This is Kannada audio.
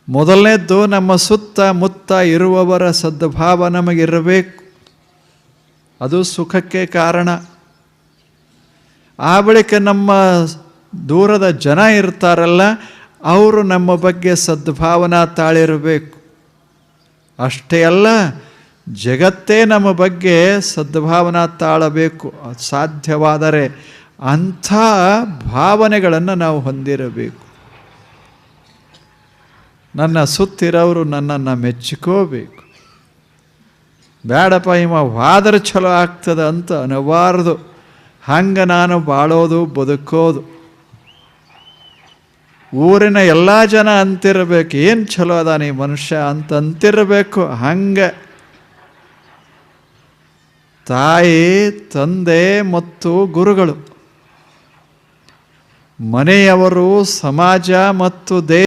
ಮೊದಲನೇದ್ದು ನಮ್ಮ ಸುತ್ತಮುತ್ತ ಇರುವವರ ಸದ್ಭಾವ ನಮಗಿರಬೇಕು. ಅದು ಸುಖಕ್ಕೆ ಕಾರಣ. ಆ ಬಳಿಕ ನಮ್ಮ ದೂರದ ಜನ ಇರ್ತಾರಲ್ಲ, ಅವರು ನಮ್ಮ ಬಗ್ಗೆ ಸದ್ಭಾವನಾ ತಾಳಿರಬೇಕು. ಅಷ್ಟೇ ಅಲ್ಲ, ಜಗತ್ತೇ ನಮ್ಮ ಬಗ್ಗೆ ಸದ್ಭಾವನಾ ತಾಳಬೇಕು. ಸಾಧ್ಯವಾದರೆ ಅಂಥ ಭಾವನೆಗಳನ್ನು ನಾವು ಹೊಂದಿರಬೇಕು. ನನ್ನ ಸುತ್ತಿರೋರು ನನ್ನನ್ನು ಮೆಚ್ಚಿಕೋಬೇಕು. ಬೇಡಪ್ಪ ಇವ ವಾದರೆ ಚಲೋ ಆಗ್ತದೆ ಅಂತ ಅನ್ನಬಾರ್ದು. ಹಂಗೆ ನಾನು ಬಾಳೋದು ಬದುಕೋದು. ಊರಿನ ಎಲ್ಲ ಜನ ಅಂತಿರಬೇಕು, ಏನು ಚಲೋ ಅದಾನ ಈ ಮನುಷ್ಯ ಅಂತ ಅಂತಿರಬೇಕು. ಹಂಗೆ ತಾಯಿ, ತಂದೆ ಮತ್ತು ಗುರುಗಳು, ಮನೆಯವರು, ಸಮಾಜ ಮತ್ತು